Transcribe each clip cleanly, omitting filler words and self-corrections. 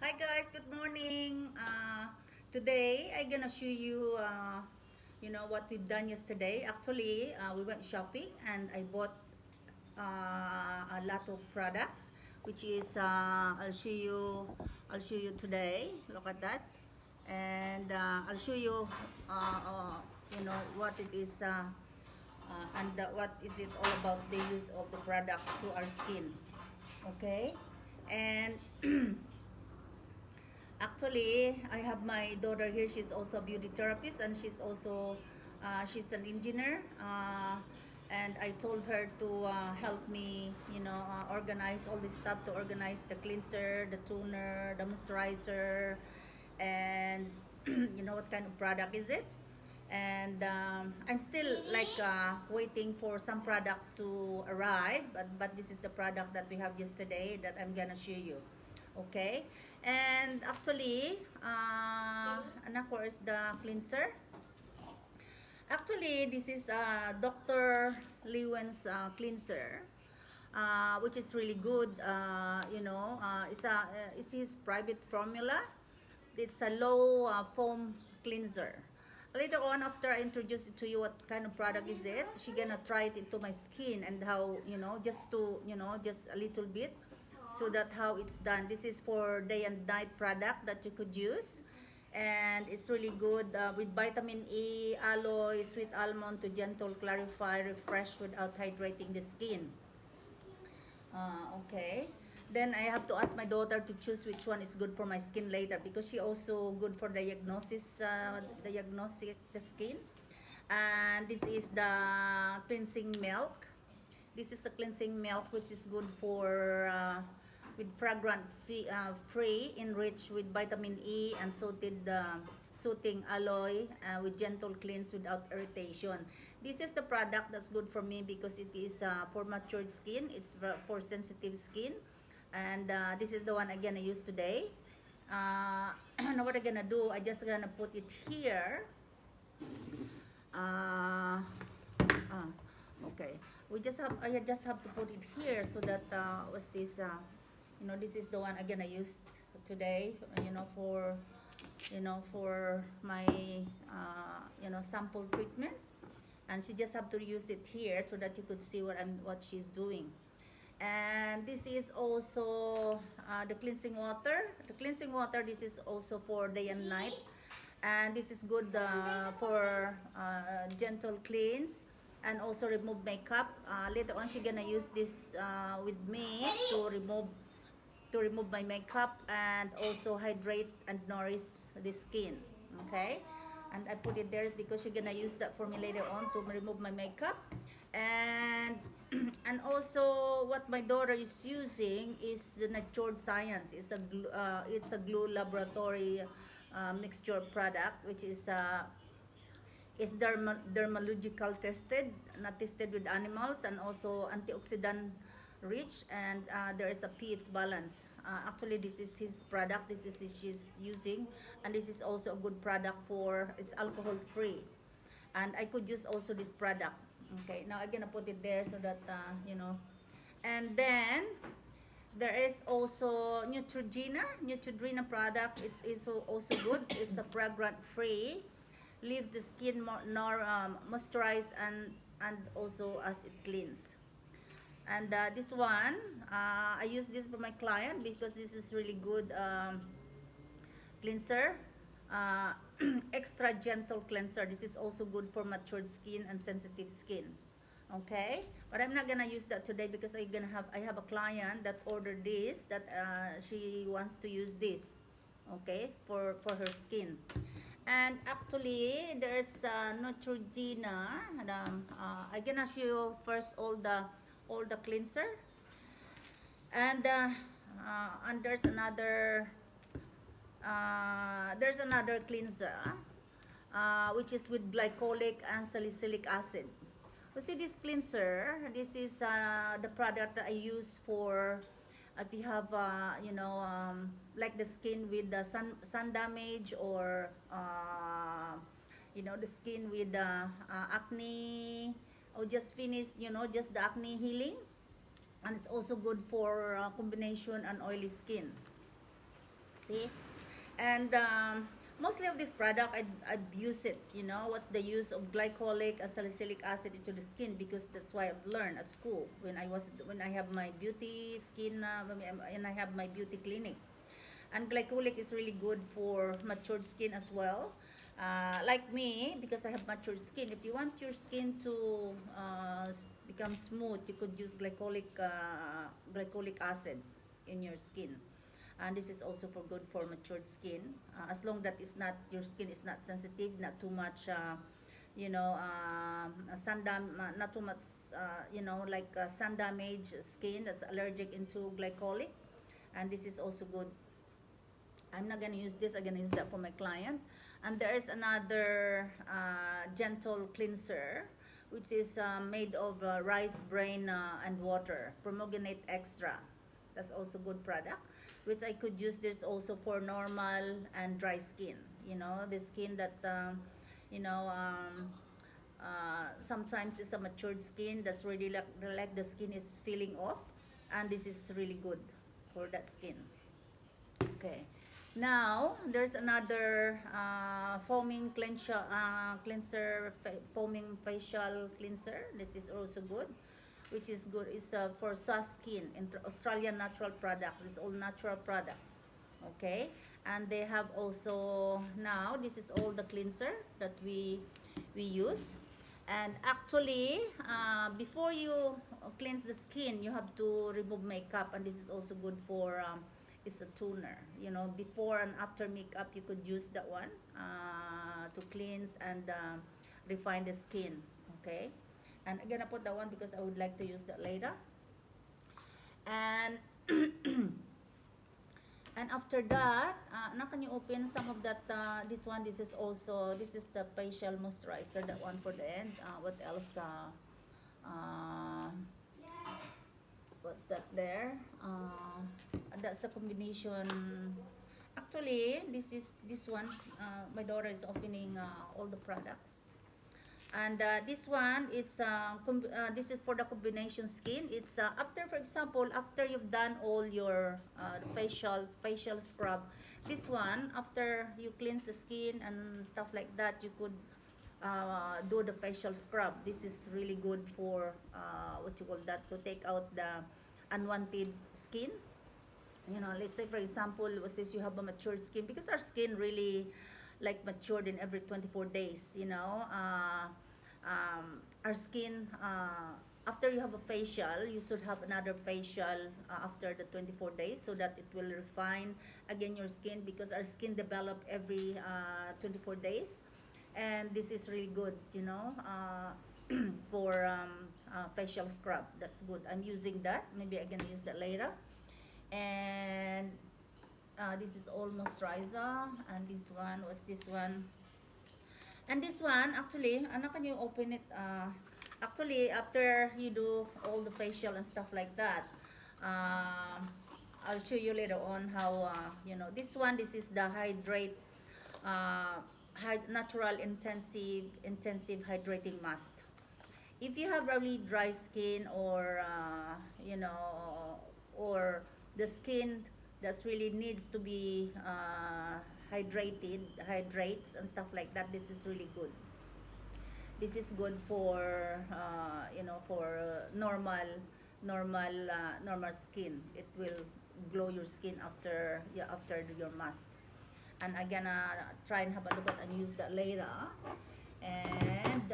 Hi guys, good morning. Today I'm gonna show you, what we've done yesterday. Actually, we went shopping and I bought a lot of products, which is I'll show you today. Look at that, and I'll show you, what it is, and what is it all about the use of the product to our skin. Okay, and actually, I have my daughter here. She's also a beauty therapist, and she's an engineer. And I told her to help me, organize all this stuff, to organize the cleanser, the toner, the moisturizer, and what kind of product is it. And I'm still like waiting for some products to arrive, but this is the product that we have yesterday that I'm gonna show you. Okay, and actually, anak, where is the cleanser? Actually, this is Dr. Lewen's cleanser, which is really good. It's his private formula. It's a low foam cleanser. Later on, after I introduce it to you, what kind of product is it? She gonna try it into my skin and how, just a little bit, so that how it's done. This is for day and night product that you could use, and it's really good with vitamin E, aloe, sweet almond to gentle clarify, refresh without hydrating the skin. Okay. Then I have to ask my daughter to choose which one is good for my skin later, because she also good for diagnostic the skin. And this is the cleansing milk. This is the cleansing milk, which is good for with free, enriched with vitamin E and soothing alloy with gentle cleanse without irritation. This is the product that's good for me because it is for matured skin. It's for sensitive skin, and this is the one I'm gonna use today. Now what I'm gonna do? I just gonna put it here. Uh, uh, okay. I just have to put it here so that was this. This is the one I'm gonna use today. For my sample treatment, and she just have to use it here so that you could see what she's doing. And this is also the cleansing water. The cleansing water, this is also for day and night, and this is good for gentle cleanse and also remove makeup. Later on, she's gonna use this with me to remove my makeup and also hydrate and nourish the skin. Okay, and I put it there because she's gonna use that for me later on to remove my makeup. And and also what my daughter is using is the Natured Science. It's a glue laboratory mixture product, which is dermatological tested, not tested with animals, and also antioxidant rich, and there is a pH balance. Actually, this is his product. This is she's using, and this is also a good product for. It's alcohol free, and I could use also this product. Okay, now I'm gonna put it there so that and then there is also Neutrogena product. It's also good. It's a fragrant free, leaves the skin more moisturized, and also as it cleans. And this one, I use this for my client because this is really good cleanser. Uh, Extra gentle cleanser. This is also good for matured skin and sensitive skin. Okay, but I'm not gonna use that today because I have a client that ordered this, that she wants to use this. Okay, for her skin. And actually, there's Neutrogena. And, I'm gonna show you first all the cleanser, and there's another cleanser, which is with glycolic and salicylic acid. You see this cleanser, this is the product that I use for if you have, like the skin with the sun damage, or the skin with acne, or just finish, just the acne healing. And it's also good for combination and oily skin. See? And mostly of this product, I'd use it. You know, what's the use of glycolic and salicylic acid into the skin? Because that's why I've learned at school when I have my beauty skin and I have my beauty clinic. And glycolic is really good for matured skin as well. Like me, because I have matured skin, if you want your skin to become smooth, you could use glycolic acid in your skin. And this is also for good for matured skin, as long that it's not your skin is not sensitive, not too much not too much like sun damage skin that's allergic into glycolic. And this is also good. I'm not gonna use this. I'm gonna use that for my client. And there is another gentle cleanser, which is made of rice bran and water, Promogenate Extra. That's also good product, which I could use. This also for normal and dry skin. You know, the skin that you know sometimes it's a matured skin that's really like the skin is feeling off, and this is really good for that skin. Okay. Now, there's another foaming facial cleanser. This is also good, which is good. It's for soft skin, Australian natural product. It's all natural products. Okay. And they have also, now, this is all the cleanser that we use. And actually, before you cleanse the skin, you have to remove makeup, and this is also good for it's a toner. You know, before and after makeup, you could use that one to cleanse and refine the skin. Okay, and I'm gonna put that one because I would like to use that later. And and after that, now can you open some of that? This one, this is the facial moisturizer. That one for the end. What else? Uh, what's that there? That's the combination. Actually, this one. My daughter is opening all the products. And this one is this is for the combination skin. It's after, for example, after you've done all your facial scrub, this one, after you cleanse the skin and stuff like that, you could do the facial scrub. This is really good for what you call that, to take out the unwanted skin. You know, let's say for example, since you have a matured skin, because our skin really like matured in every 24 days, you know. Our skin, after you have a facial, you should have another facial after the 24 days, so that it will refine again your skin, because our skin develop every 24 days. And this is really good, you know, for facial scrub. That's good. I'm using that. Maybe I'm gonna use that later. And this is all moisturizer. And this one, what's this one? And this one, actually, ano, can you open it? Actually, after you do all the facial and stuff like that, uh, I'll show you later on how, this one, this is the hydrate, uh, natural intensive hydrating mask. If you have really dry skin, or or the skin that's really needs to be hydrates and stuff like that, this is really good. This is good for normal skin. It will glow your skin after, yeah, after your mask. And I'm gonna try and have a look at and use that later. And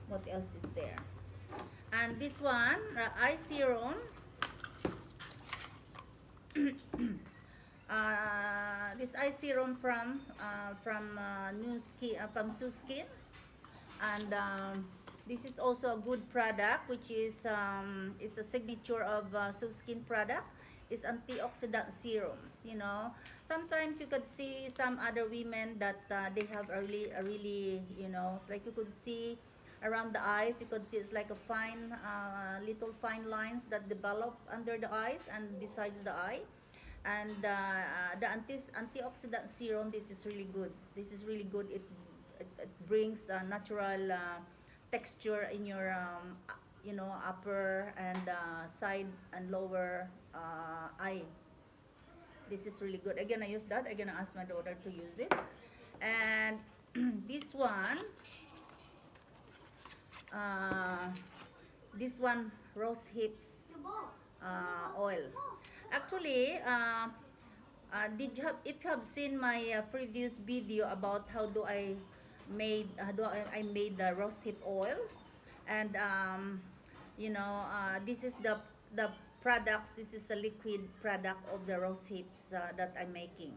what else is there? And this one, eye serum. This eye serum from New Skin. And this is also a good product, which is it's a signature of Skin product. It's antioxidant serum. You know, sometimes you could see some other women that they have a really, it's like you could see around the eyes. You could see it's like a fine, little fine lines that develop under the eyes and besides the eye. And the antioxidant serum, this is really good. This is really good. It brings natural texture in your upper and side and lower eye. This is really good. I'm gonna use that. I'm gonna ask my daughter to use it. And this one, uh, this one, rose hips oil. Actually, did you have, if you have seen my previous video about how do I made I made the rosehip oil, and you know, this is the products. This is a liquid product of the rosehips that I'm making,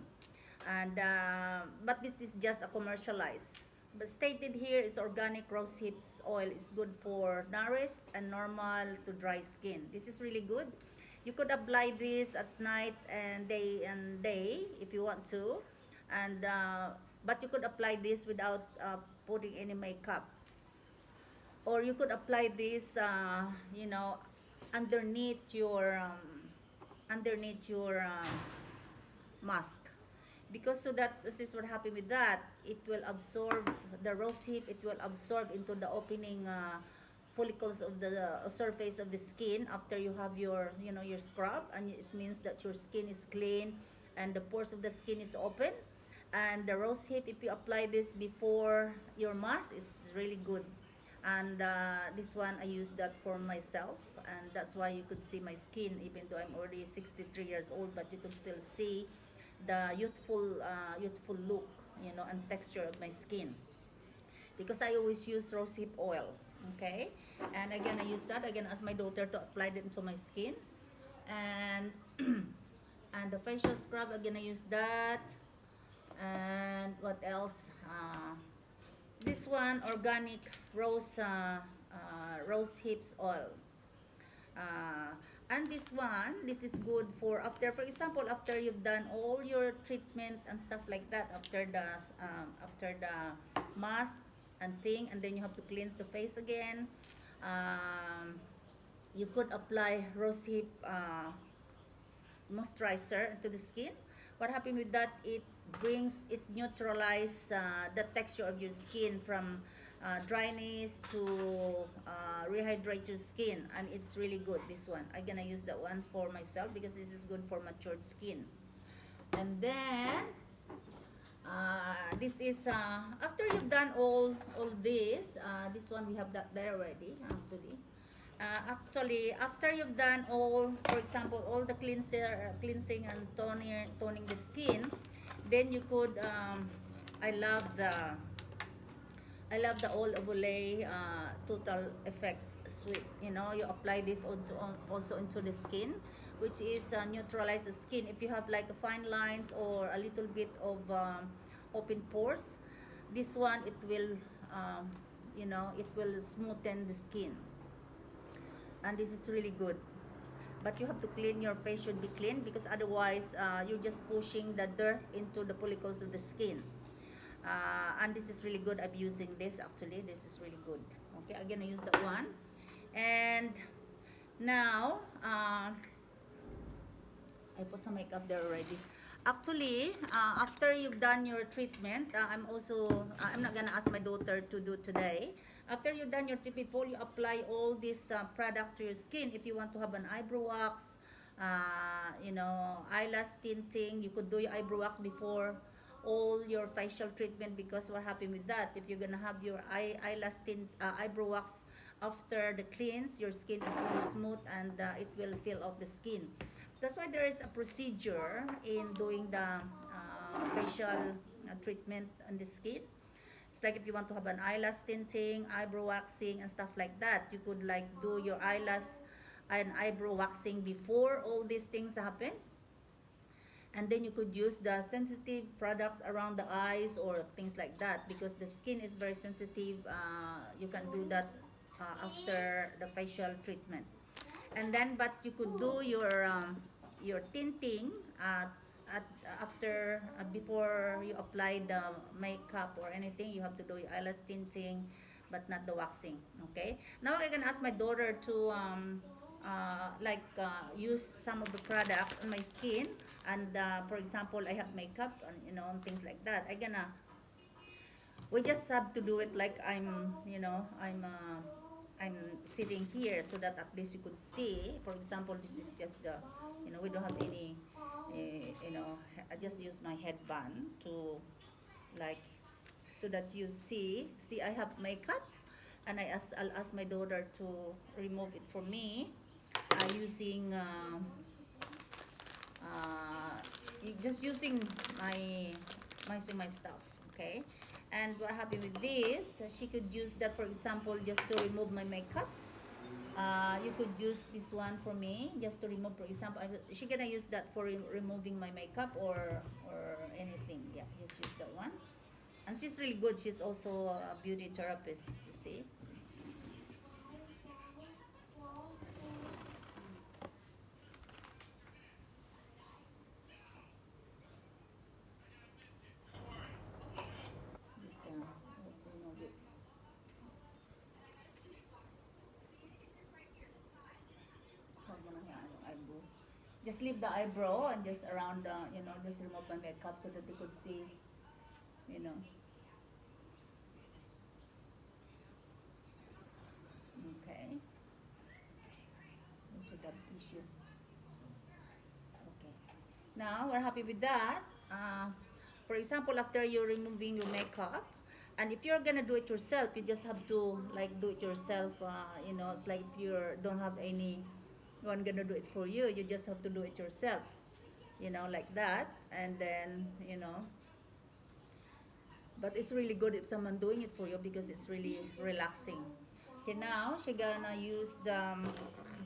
and but this is just a commercialized. But stated here is organic rosehips oil is good for nourished and normal to dry skin. This is really good. You could apply this at night and day if you want to, and but you could apply this without putting any makeup, or you could apply this, you know, underneath your mask, because so that this is what happened with that, it will absorb the rosehip, it will absorb into the opening follicles of the surface of the skin after you have your, you know, your scrub, and it means that your skin is clean and the pores of the skin is open. And the rosehip, if you apply this before your mask, is really good. And this one I use that for myself, and that's why you could see my skin, even though I'm already 63 years old, but you can still see the youthful look, you know, and texture of my skin, because I always use rosehip oil. Okay, and again I use that again as my daughter to apply it into my skin, and and the facial scrub again I use that, and what else? This one, organic rose hips oil. Uh, and this one, this is good for after, for example, after you've done all your treatment and stuff like that, after the mask and thing, and then you have to cleanse the face again. Um, you could apply rosehip moisturizer into the skin. What happened with that? It neutralizes the texture of your skin from dryness to rehydrate your skin, and it's really good. This one, I'm gonna use that one for myself because this is good for matured skin. And then this is after you've done all this one we have that there already actually. Actually, after you've done all, for example, all the cleansing and toning the skin, then you could, I love the, I love the oil of Olay total effect sweet. You know, you apply this also into the skin, which is neutralize the skin. If you have like fine lines or a little bit of open pores, this one it will, you know, it will smoothen the skin, and this is really good. But you have to clean, your face should be clean, because otherwise you're just pushing the dirt into the follicles of the skin. And this is really good. I'm using this actually. This is really good. Okay, I'm gonna use that one. And now I put some makeup there already. Actually, after you've done your treatment, I'm not gonna ask my daughter to do today. After you've done your treatment, before you apply all this product to your skin, if you want to have an eyebrow wax, you know, eyelash tinting, you could do your eyebrow wax before all your facial treatment, because what happened with that, if you're gonna have your eyelash tint, eyebrow wax after the cleanse, your skin is really smooth, and it will fill off the skin. That's why there is a procedure in doing the facial treatment on the skin. It's like if you want to have an eyelash tinting, eyebrow waxing, and stuff like that, you could like do your eyelash and eyebrow waxing before all these things happen. And then you could use the sensitive products around the eyes or things like that, because the skin is very sensitive. You can do that after the facial treatment. And then, but you could do your tinting at after before you apply the makeup or anything. You have to do your eyelash tinting, but not the waxing. Okay, now I can ask my daughter to use some of the product on my skin, and for example I have makeup and, you know, and things like that. We just have to do it like I'm, you know, I'm sitting here so that at least you could see. For example, this is just the, we don't have any, I just use my headband to, like, so that you see I have makeup, and I'll ask my daughter to remove it for me, using just using my my stuff, okay. And what happened with this, she could use that, for example, just to remove my makeup. You could use this one for me just to remove, for example, she gonna use that for removing my makeup or anything. Yeah, just use that one. And she's really good. She's also a beauty therapist, you see. This, remove it. Huwag mo na yan, yung eyebrow. Just leave the eyebrow and just around the, just remove my makeup so that you could see, you know. Okay. You should have tissue. Okay. Now, we're happy with that. For example, after you're removing your makeup, and if you're gonna do it yourself, you just have to like do it yourself. It's like if you don't have any one gonna do it for you, you just have to do it yourself. Like that, and then But it's really good if someone doing it for you because it's really relaxing. Okay, now she gonna use the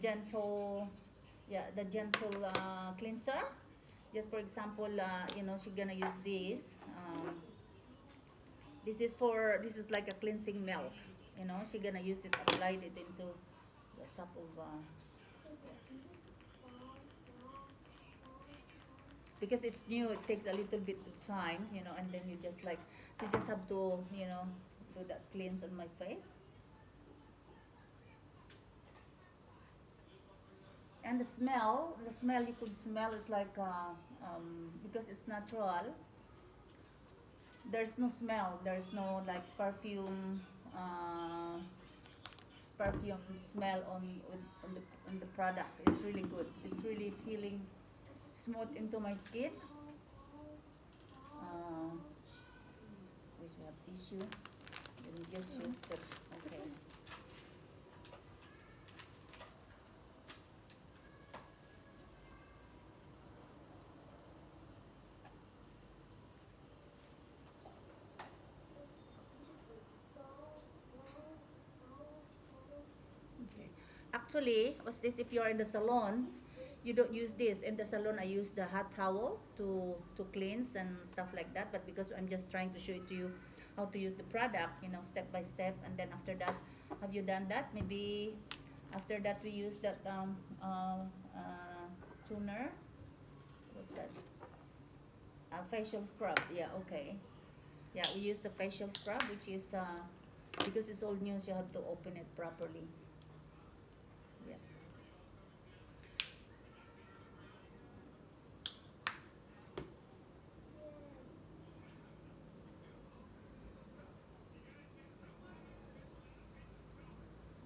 gentle, yeah, the gentle cleanser. Just for example, she gonna use this. This is like a cleansing milk. She gonna use it, applied it into the top of. Because it's new, it takes a little bit of time, and then you just like, so you just have to, do that cleanse on my face. And the smell you could smell is like, because it's natural, there's no smell, there's no like perfume smell on the product. It's really good. It's really feeling smooth into my skin. We should have tissue. Then you just use that. Okay. Okay. Actually, what's this? If you're in the salon, you don't use this. In the salon, I use the hot towel to cleanse and stuff like that. But because I'm just trying to show it to you how to use the product, step by step. And then after that, have you done that? Maybe after that we use that toner. What's that? Facial scrub. Yeah. Okay. Yeah, we use the facial scrub, which is because it's all new, so you have to open it properly. Yeah.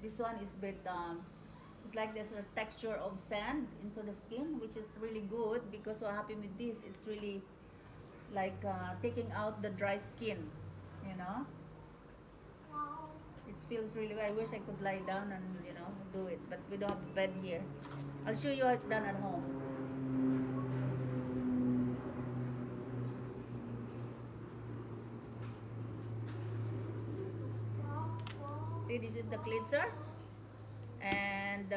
This one is bit it's like there's a texture of sand into the skin, which is really good because what happened with this, it's really like taking out the dry skin, you know. It feels really good. I wish I could lie down and do it, but we don't have a bed here. I'll show you how it's done at home. See, this is the cleanser, and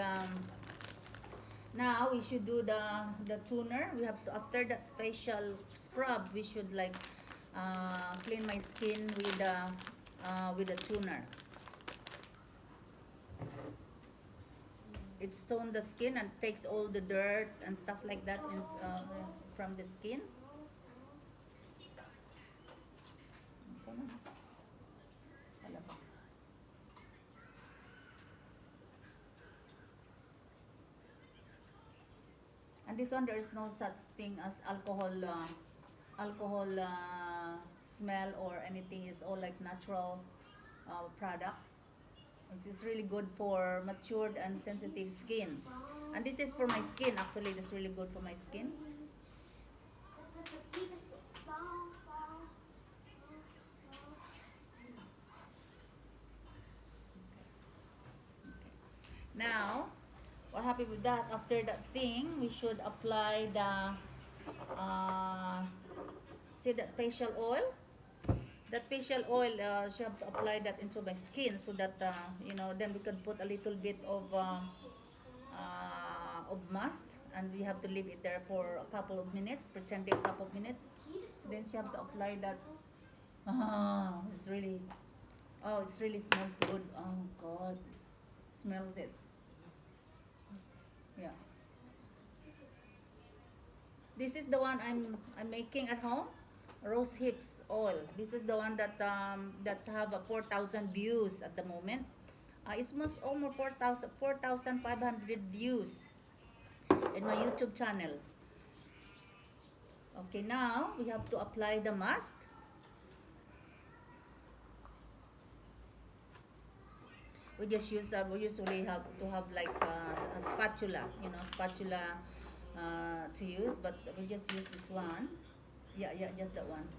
now we should do the toner. We have to, after that facial scrub, we should like clean my skin with the toner. It tones the skin and takes all the dirt and stuff like that from the skin. And this one, there is no such thing as alcohol smell or anything. It's all like natural products. which is really good for matured and sensitive skin. And this is for my skin. Actually, this is really good for my skin. Now, what happened with that? After that thing, we should apply the see that facial oil. That facial oil, she have to apply that into my skin so that then we can put a little bit of mask, and we have to leave it there for a couple of minutes, pretending a couple of minutes. Then she have to apply that. It's really, oh, it really smells good. Oh God, smells it. Yeah. This is the one I'm making at home. Rose hips oil. This is the one that's have a 4,000 views at the moment. It's most almost 4,500 views in my YouTube channel. Okay, now we have to apply the mask. We usually have to have like a spatula, spatula to use, but we just use this one. Yeah, yeah, just that one.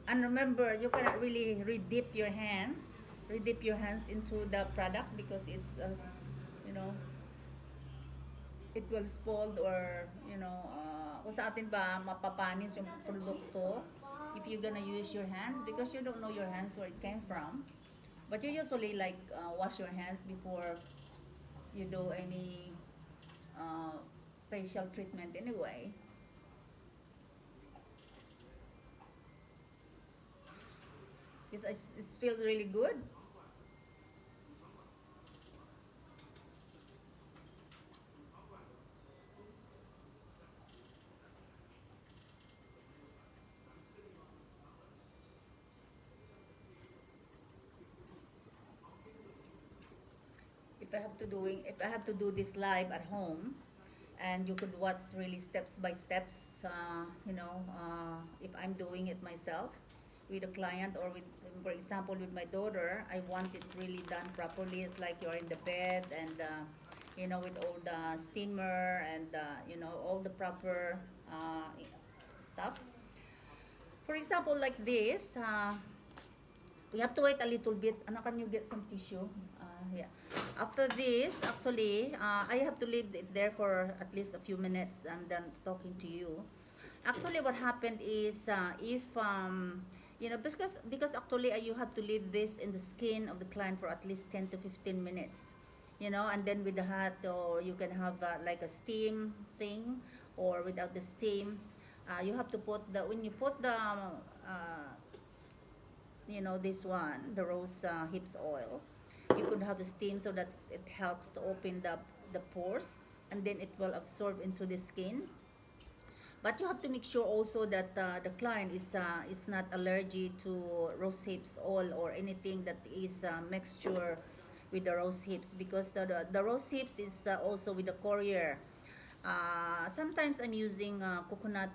And remember, you cannot really redip your hands into the products because you know, it will spoil or, kung sa atin ba, mapapanis yung produkto if you're gonna use your hands because you don't know your hands where it came from. But you usually like wash your hands before you do any uh, facial treatment anyway. It feels really good. If I have to do this live at home, and you could watch really steps by steps, if I'm doing it myself with a client or with, for example, with my daughter, I want it really done properly. It's like you're in the bed and with all the steamer and all the proper stuff. For example, like this, we have to wait a little bit. Ano, can you get some tissue? Yeah. After this, actually, I have to leave it there for at least a few minutes and then talking to you. Actually, what happened is if because actually you have to leave this in the skin of the client for at least 10 to 15 minutes. And then with the hot, or you can have like a steam thing, or without the steam, you have to put when you put the this one, the rose hips oil, you could have the steam so that it helps to open the pores, and then it will absorb into the skin. But you have to make sure also that the client is not allergic to rose hips oil or anything that is mixture with the rose hips, because the rose hips is also with the courier. Sometimes I'm using coconut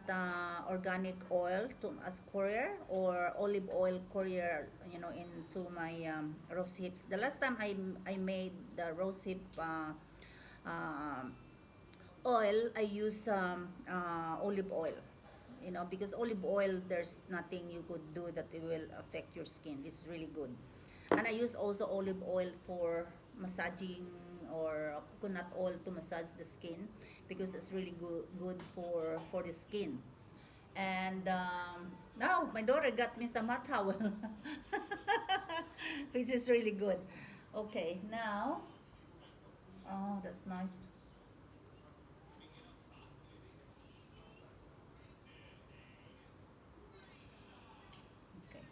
organic oil as courier, or olive oil courier, into my rose hips. The last time I made the rose hip uh, oil, I use olive oil. Because olive oil, there's nothing you could do that it will affect your skin. It's really good. And I use also olive oil for massaging, or coconut oil to massage the skin, because it's really good for the skin. And now my daughter got me some hot towel, which is really good. Okay, now, oh, that's nice. Okay.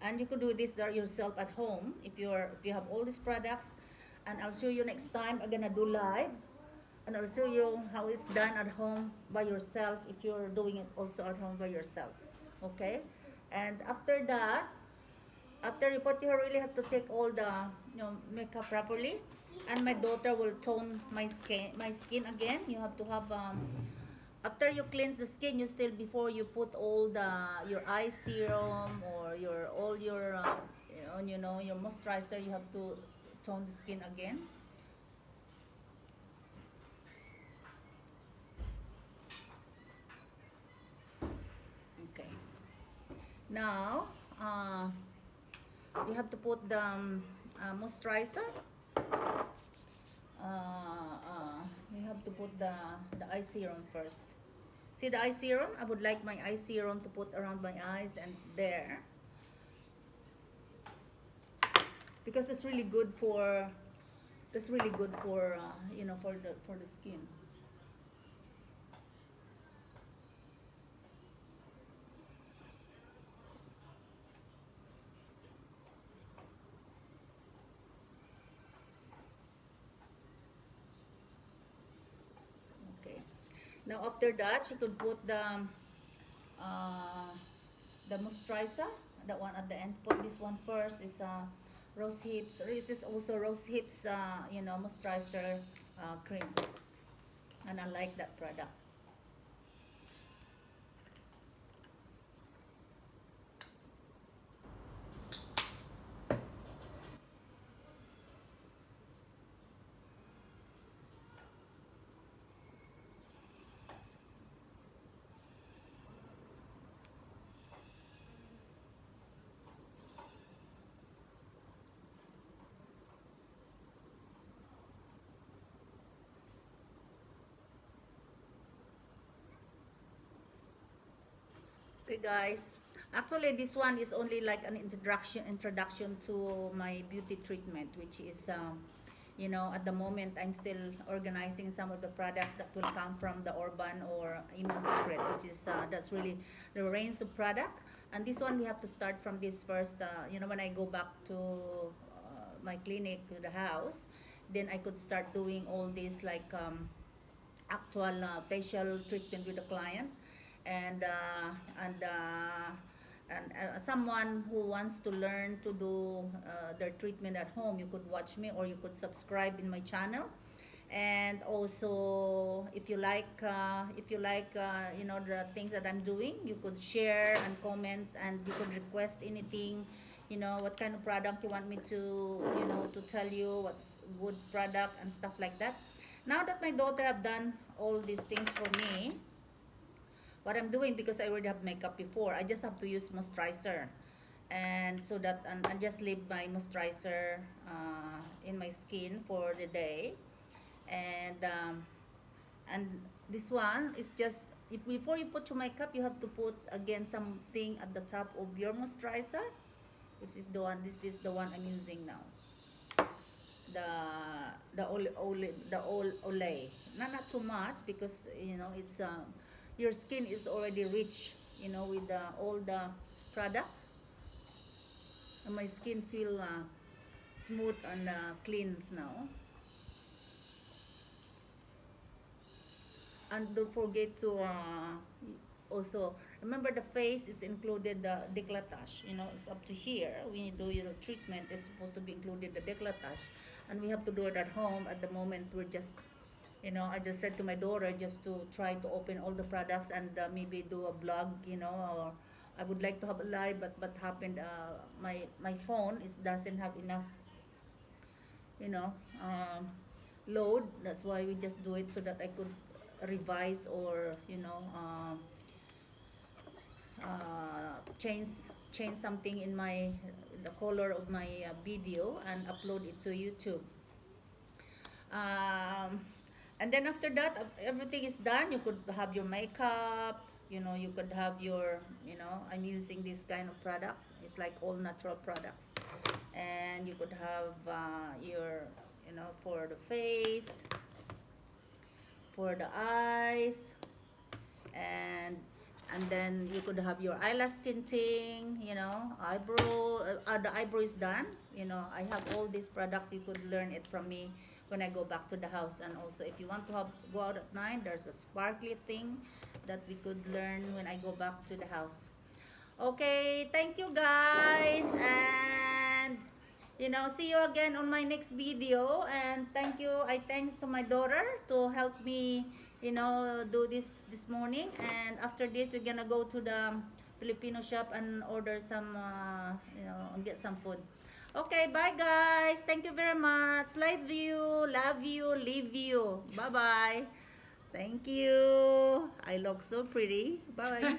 And you could do this yourself at home if you have all these products. And I'll show you next time. I'm gonna do live, and I'll show you how it's done at home by yourself if you're doing it also at home by yourself. Okay. And after that, After you put your hair, really have to take all the makeup properly. And my daughter will tone my skin again. You have to have after you cleanse the skin, you still before you put all the your eye serum or your all your your moisturizer, you have to tone the skin again. Okay. Now, you have to put the moisturizer. You have to put the eye serum first. See the eye serum? I would like my eye serum to put around my eyes and there because it's really good for for the skin. Okay. Now after that, you could put uh, the moisturizer, that one at the end. Put this one first. Is rose hips. This is also rose hips. Moisturizer cream, and I like that product. Okay, guys. Actually, this one is only like an introduction to my beauty treatment, which is at the moment I'm still organizing some of the product that will come from the Urban or Imo Secret, which is that's really the range of product. And this one we have to start from this first. When I go back to my clinic to the house, then I could start doing all this like actual facial treatment with the client, and someone who wants to learn to do their treatment at home, you could watch me or you could subscribe in my channel. And also, if you like the things that I'm doing, you could share and comments, and you could request anything, what kind of product you want me to tell you what's good product and stuff like that. Now that my daughter have done all these things for me, what I'm doing, because I already have makeup before, I just have to use moisturizer, and so that, and I just leave my moisturizer in my skin for the day. And um, and this one is just, if before you put your makeup, you have to put again something at the top of your moisturizer, which is the one, this is the one I'm using now, the olay. Not too much, because it's your skin is already rich, with all the products, and my skin feel smooth and clean now. And don't forget to also remember, the face is included the décolletage. It's up to here when you do your treatment, it's supposed to be included the décolletage, and we have to do it at home. At the moment, we're just, I just said to my daughter just to try to open all the products and maybe do a blog, or I would like to have a live, but happened, my phone is doesn't have enough, you know um, load. That's why we just do it so that I could revise, or change something in the color of my video, and upload it to YouTube. um, and then after that, everything is done. You could have your makeup, you could have your, I'm using this kind of product. It's like all natural products. And you could have your, for the face, for the eyes, and then you could have your eyelash tinting, eyebrow. The eyebrow is done. I have all these products. You could learn it from me when I go back to the house. And also, if you want to go out at night, there's a sparkly thing that we could learn when I go back to the house. Okay, thank you guys, and see you again on my next video. And thank you. I thanks to my daughter to help me, do this morning. And after this, we're gonna go to the Filipino shop and order some, and get some food. Okay, bye guys. Thank you very much. Love you, leave you. Bye bye. Thank you. I look so pretty. Bye.